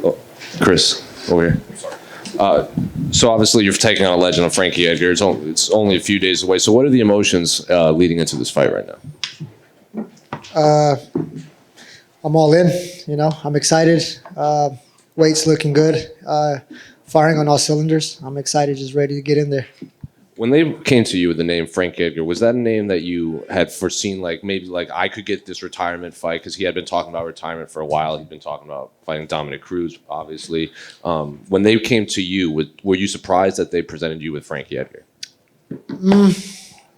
Oh, Chris, over here. So obviously you're taking on a legend of Frankie Edgar. It's only a few days away. So what are the emotions leading into this fight right now? I'm all in. I'm excited. Weight's looking good. Firing on all cylinders. I'm excited, just ready to get in there. When they came to you with the name Frank Edgar, was that a name that you had foreseen, like maybe like I could get this retirement fight? Because he had been talking about retirement for a while. He'd been talking about fighting Dominic Cruz, obviously. When they came to you, were you surprised that they presented you with Frankie Edgar?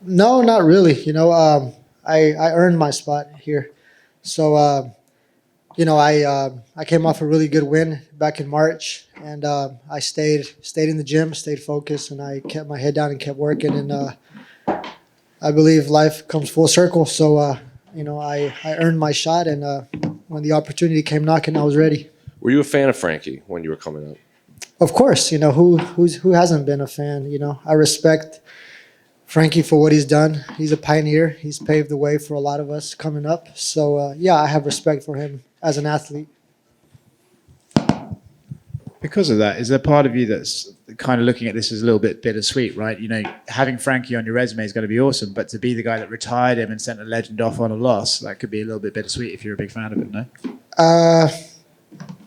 No, not really. I earned my spot here. So, I came off a really good win back in March, and I stayed in the gym, stayed focused, and I kept my head down and kept working. And I believe life comes full circle. So, I earned my shot, and when the opportunity came knocking, I was ready. Were you a fan of Frankie when you were coming up? Of course, who hasn't been a fan? I respect Frankie for what he's done. He's a pioneer. He's paved the way for a lot of us coming up. So, I have respect for him as an athlete. Because of that, is there part of you that's kind of looking at this as a little bit bittersweet, right? Having Frankie on your resume is going to be awesome, but to be the guy that retired him and sent a legend off on a loss, that could be a little bit bittersweet if you're a big fan of it, no?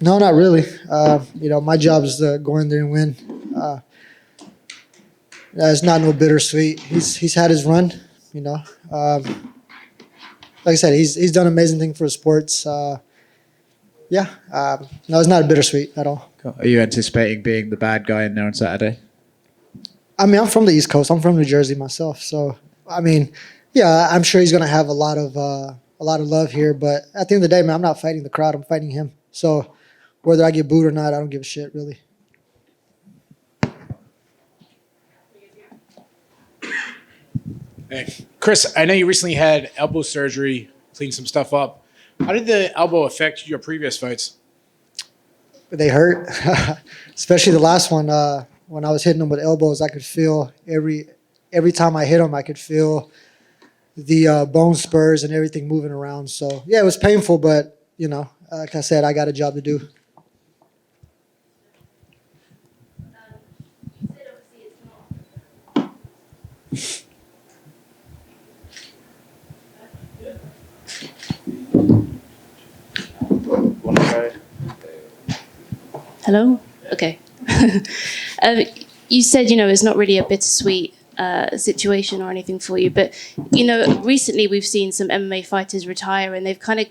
No, not really. My job is to go in there and win. It's not no bittersweet. He's had his run, Like I said, he's done amazing things for sports. No, it's not bittersweet at all. Cool. Are you anticipating being the bad guy in there on Saturday? I mean, I'm from the East Coast. I'm from New Jersey myself. So, I'm sure he's going to have a lot of love here. But at the end of the day, man, I'm not fighting the crowd. I'm fighting him. So whether I get booed or not, I don't give a shit, really. Hey, Chris, I know you recently had elbow surgery, cleaned some stuff up. How did the elbow affect your previous fights? They hurt, especially the last one. When I was hitting them with elbows, I could feel every time I hit them, I could feel the bone spurs and everything moving around. So, yeah, it was painful, but, like I said, I got a job to do. Hello? Okay. You said, it's not really a bittersweet situation or anything for you, but, recently we've seen some MMA fighters retire and they've kind of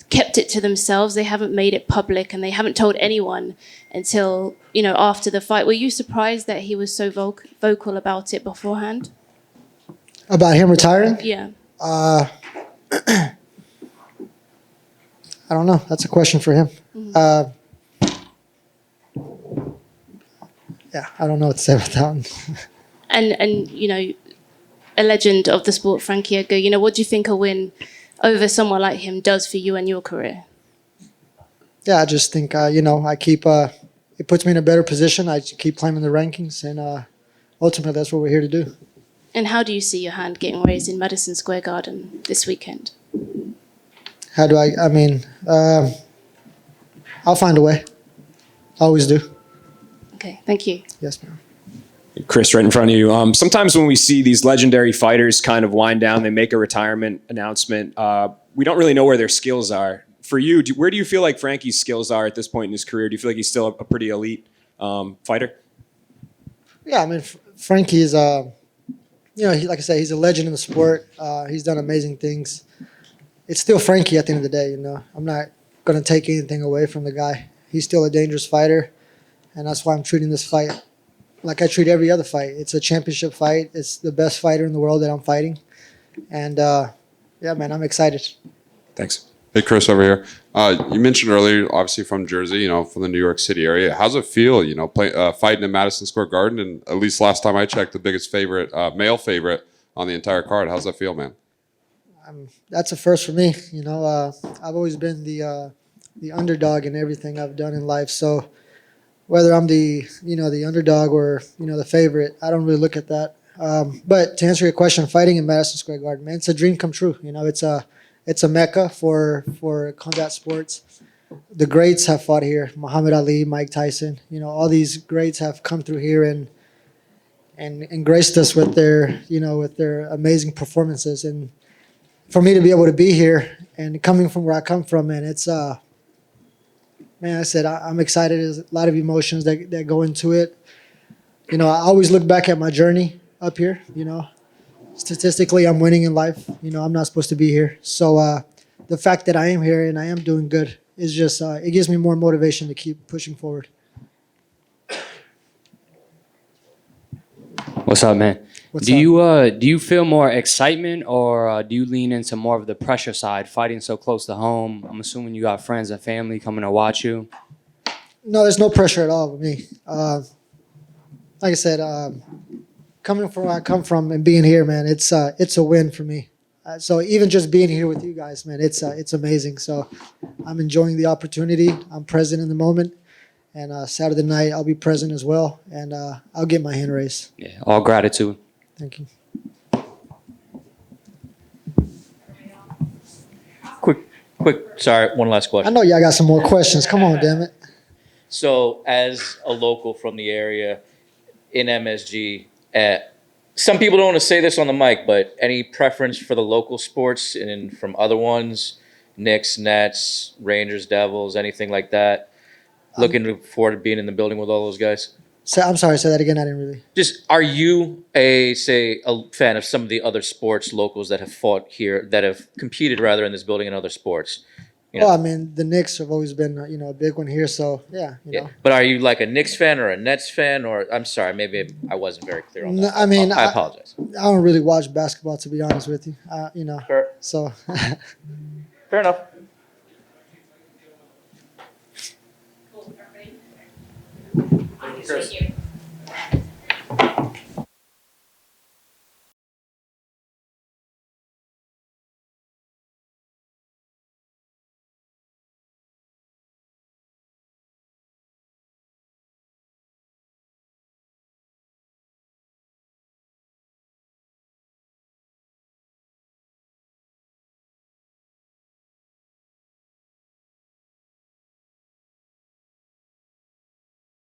kept it to themselves. They haven't made it public and they haven't told anyone until, after the fight. Were you surprised that he was so vocal about it beforehand? About him retiring? Yeah. I don't know. That's a question for him. Mm-hmm. I don't know what to say about that one. and a legend of the sport, Frankie Edgar, what do you think a win over someone like him does for you and your career? Yeah, I just think, I keep, it puts me in a better position. I keep climbing the rankings, and ultimately that's what we're here to do. And how do you see your hand getting raised in Madison Square Garden this weekend? How do I'll find a way. I always do. Okay, thank you. Yes, ma'am. Chris, right in front of you. Sometimes when we see these legendary fighters kind of wind down, they make a retirement announcement. We don't really know where their skills are. For you, where do you feel like Frankie's skills are at this point in his career? Do you feel like he's still a pretty elite fighter? Yeah, Frankie is, like I said, he's a legend in the sport. He's done amazing things. It's still Frankie at the end of the day, I'm not going to take anything away from the guy. He's still a dangerous fighter, and that's why I'm treating this fight like I treat every other fight. It's a championship fight. It's the best fighter in the world that I'm fighting. And, man, I'm excited. Thanks. Hey, Chris, over here. You mentioned earlier, obviously from Jersey, from the New York City area. How's it feel, fighting in Madison Square Garden? And at least last time I checked, the biggest favorite, male favorite on the entire card. How's that feel, man? That's a first for me. I've always been the underdog in everything I've done in life. So whether I'm the underdog or, the favorite, I don't really look at that. But to answer your question, fighting in Madison Square Garden, man, it's a dream come true. It's a mecca for combat sports. the greats have fought here. Muhammad Ali, Mike Tyson. You know, all these greats have come through here and graced us with their, you know, with their amazing performances. And for me to be able to be here and coming from where I come from, man, it's man, I said I'm excited. There's a lot of emotions that go into it. You know, I always look back at my journey up here. You know, statistically, I'm winning in life. You know, I'm not supposed to be here. So the fact that I am here and I am doing good is just it gives me more motivation to keep pushing forward. What's up, man? What's do up? do you feel more excitement or do you lean into more of the pressure side, fighting so close to home? I'm assuming you got friends and family coming to watch you. No, there's no pressure at all with me. Like I said, coming from where I come from and being here, man, it's a win for me. So even just being here with you guys, man, it's amazing. So I'm enjoying the opportunity. I'm present in the moment, and Saturday night I'll be present as well, and I'll get my hand raised. Yeah, all gratitude. Thank you. Sorry, one last I question. know y'all got some more questions. Come on, damn it. So, as a local from the area in MSG, some people don't want to say this on the mic, but any preference for the local sports and from other ones, Knicks, Nets, Rangers, Devils, anything like that? Looking forward to being in the building with all those guys. I'm sorry. Say that again. I didn't really. Just, are you a fan of some of the other sports locals that have fought here, that have competed rather in this building in other sports? You know? Well, I mean, the Knicks have always been, you know, a big one here. So yeah, you know. But are you like a Knicks fan or a Nets fan, or I'm sorry, maybe I wasn't very clear on No, that. I mean, I apologize. I don't really watch basketball, to be honest with you. You know, Fair, so fair enough. Chris.